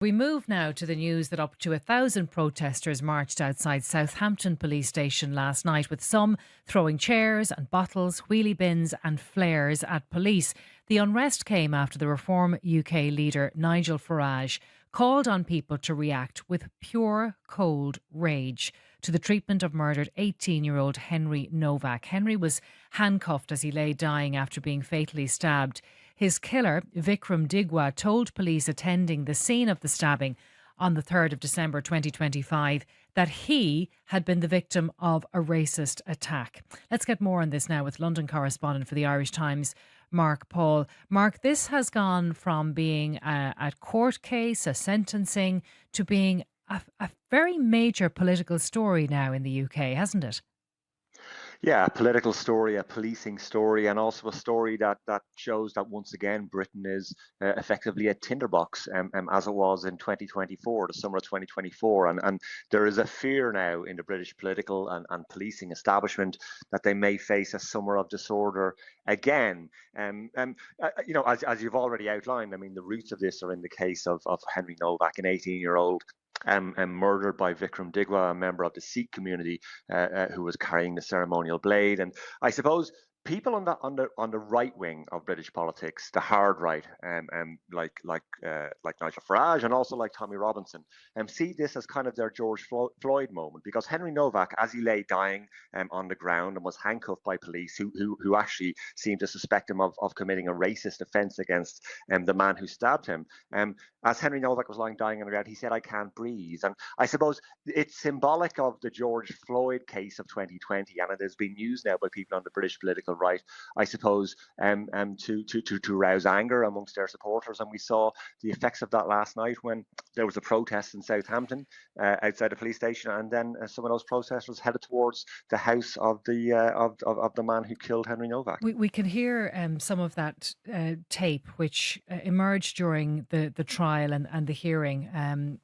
We move now to the news that up to 1,000 protesters marched outside Southampton Police Station last night, with some throwing chairs and bottles, wheelie bins and flares at police. The unrest came after the Reform UK leader Nigel Farage called on people to react with pure, cold rage to the treatment of murdered 18-year-old Henry Nowak. Henry was handcuffed as he lay dying after being fatally stabbed. His killer, Vickrum Digwa, told police attending the scene of the stabbing on the 3rd of December 2025 that he had been the victim of a racist attack. Let's get more on this now with London correspondent for the Irish Times, Mark Paul. Mark, this has gone from being a court case, a sentencing, to being a very major political story now in the UK, hasn't it? Yeah, a political story, a policing story, and also a story that shows that once again Britain is effectively a tinderbox, as it was in 2024, the summer of 2024, and there is a fear now in the British political and policing establishment that they may face a summer of disorder again. As you've already outlined, I mean, the roots of this are in the case of Henry Nowak, an 18-year-old. Murdered by Vickrum Digwa, a member of the Sikh community, who was carrying the ceremonial blade. And I suppose people on the right wing of British politics, the hard right, like Nigel Farage and also like Tommy Robinson, see this as kind of their George Floyd moment, because Henry Nowak, as he lay dying on the ground and was handcuffed by police who actually seemed to suspect him of committing a racist offence against the man who stabbed him. As Henry Nowak was lying dying on the ground, he said, "I can't breathe." And I suppose it's symbolic of the George Floyd case of 2020, and it has been used now by people on the British political right, I suppose, to rouse anger amongst their supporters. And we saw the effects of that last night when there was a protest in Southampton outside the police station, and then some of those protesters headed towards the house of the man who killed Henry Nowak. We can hear some of that tape which emerged during the trial and the hearing.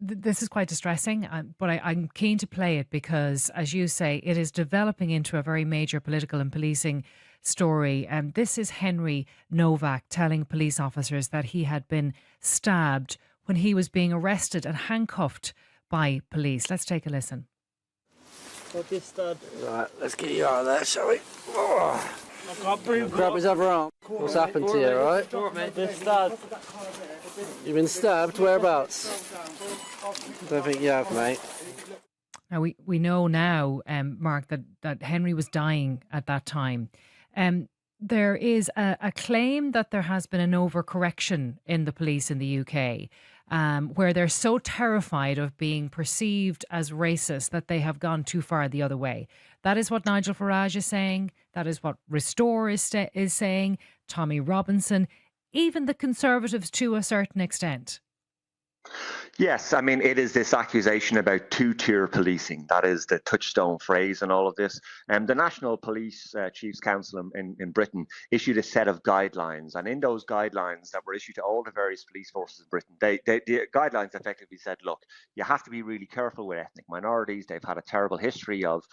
This is quite distressing, but I'm keen to play it because, as you say, it is developing into a very major political and policing story. This is Henry Nowak telling police officers that he had been stabbed when he was being arrested and handcuffed by police. Let's take a listen. Right, let's get you out of there, shall we? Oh. Grab his other arm. What's happened to you, right? You've been stabbed? Whereabouts? Don't think you have, mate. Now we know now, Mark, that Henry was dying at that time. There is a claim that there has been an overcorrection in the police in the UK, where they're so terrified of being perceived as racist that they have gone too far the other way. That is what Nigel Farage is saying. That is what Restore is saying. Tommy Robinson, even the Conservatives to a certain extent. Yes, I mean, it is this accusation about two-tier policing. That is the touchstone phrase in all of this. The National Police Chiefs Council in Britain issued a set of guidelines. And in those guidelines that were issued to all the various police forces in Britain, the guidelines effectively said, look, you have to be really careful with ethnic minorities. They've had a terrible history of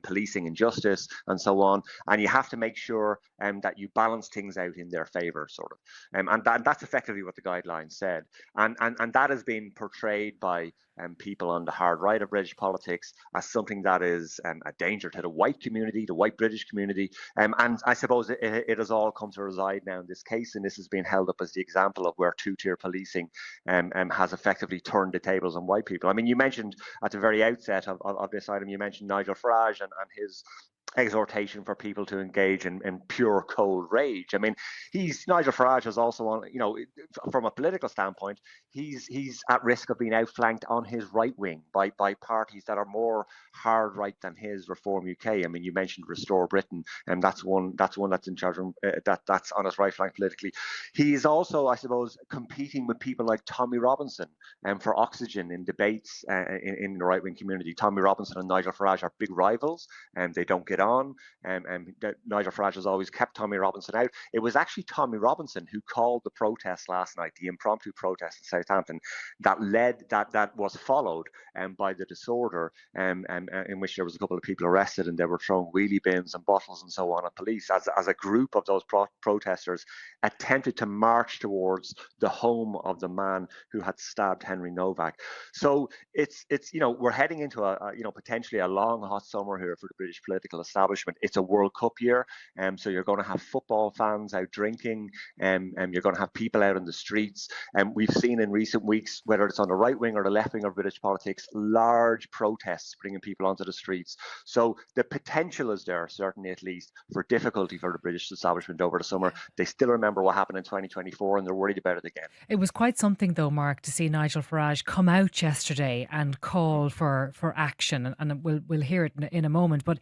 policing injustice and so on. And you have to make sure that you balance things out in their favour, sort of. And that's effectively what the guidelines said. And that has been portrayed by people on the hard right of British politics as something that is a danger to the white community, the white British community. And I suppose it has all come to reside now in this case, and this has been held up as the example of where two-tier policing has effectively turned the tables on white people. I mean, you mentioned at the very outset of this item, you mentioned Nigel Farage and his exhortation for people to engage in pure cold rage. I mean, Nigel Farage is also on, from a political standpoint, he's at risk of being outflanked on his right wing by parties that are more hard right than his, Reform UK. I mean, you mentioned Restore Britain, and that's one that's in charge of that's on his right flank politically. He is also, I suppose, competing with people like Tommy Robinson for oxygen in debates in the right wing community. Tommy Robinson and Nigel Farage are big rivals, and they don't get on. Nigel Farage has always kept Tommy Robinson out. It was actually Tommy Robinson who called the protest last night, the impromptu protest in Southampton, that was followed by the disorder, in which there was a couple of people arrested and they were throwing wheelie bins and bottles and so on at police, as a group of those protesters attempted to march towards the home of the man who had stabbed Henry Nowak. So it's we're heading into a potentially a long hot summer here for the British political establishment. It's a World Cup year, so you're going to have football fans out drinking, and you're going to have people out in the streets. And we've seen in recent weeks, whether it's on the right wing or the left wing of British politics, large protests bringing people onto the streets. So the potential is there, certainly at least, for difficulty for the British establishment over the summer. They still remember what happened in 2024 and they're worried about it again. It was quite something though, Mark, to see Nigel Farage come out yesterday and call for action, and we'll hear it in a moment. But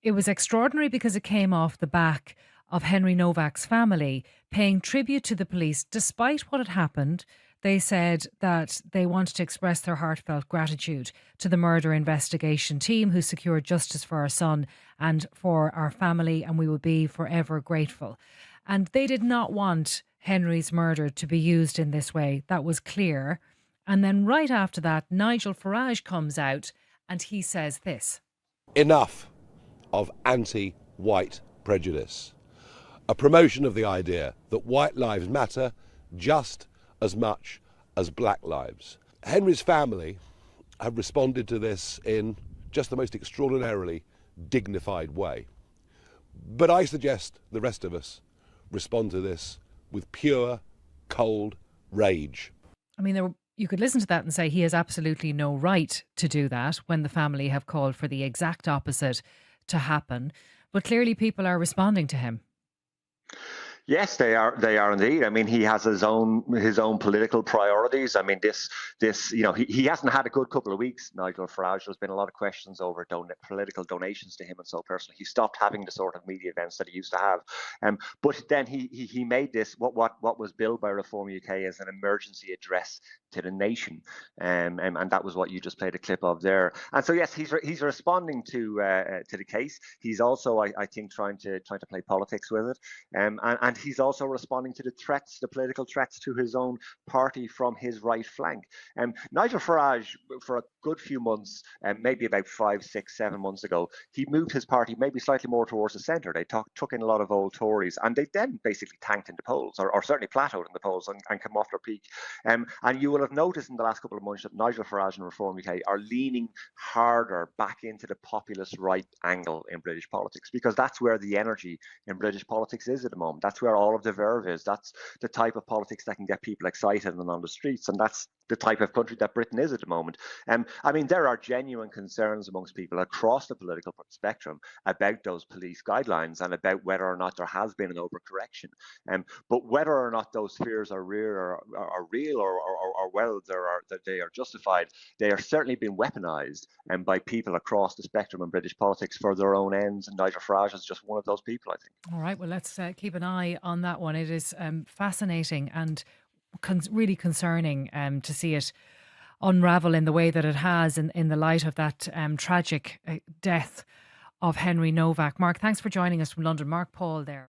it was extraordinary because it came off the back of Henry Nowak's family paying tribute to the police despite what had happened. They said that they wanted to express their heartfelt gratitude to the murder investigation team who secured justice for our son and for our family, and we will be forever grateful. And they did not want Henry's murder to be used in this way. That was clear. And then right after that, Nigel Farage comes out and he says this. Enough of anti-white prejudice. A promotion of the idea that white lives matter just as much as black lives. Henry's family have responded to this in just the most extraordinarily dignified way. But I suggest the rest of us respond to this with pure, cold rage. I mean, you could listen to that and say he has absolutely no right to do that when the family have called for the exact opposite to happen. But clearly people are responding to him. Yes, they are. They are indeed. I mean, he has his own political priorities. I mean, he hasn't had a good couple of weeks, Nigel Farage. There's been a lot of questions over political donations to him and so personally. He stopped having the sort of media events that he used to have. But then he made this what was billed by Reform UK as an emergency address to the nation, and that was what you just played a clip of there. And so yes, he's responding to the case. He's also, I think, trying to play politics with it, and he's also responding to the political threats to his own party from his right flank. Nigel Farage, for a good few months, maybe about 5, 6, 7 months ago, he moved his party maybe slightly more towards the centre. They took in a lot of old Tories, and they then basically tanked in the polls, or certainly plateaued in the polls and come off their peak. And you will have noticed in the last couple of months that Nigel Farage and Reform UK are leaning harder back into the populist right angle in British politics, because that's where the energy in British politics is at the moment. That's where all of the verve is. That's the type of politics that can get people excited and on the streets, and that's the type of country that Britain is at the moment. I mean, there are genuine concerns amongst people across the political spectrum about those police guidelines and about whether or not there has been an overcorrection. But whether or not those fears are real or well that they are justified, they are certainly being weaponized by people across the spectrum in British politics for their own ends. And Nigel Farage is just one of those people, I think. All right, well, let's keep an eye on that one. It is fascinating and really concerning to see it unravel in the way that it has in the light of that tragic death of Henry Nowak. Mark, thanks for joining us from London. Mark Paul there.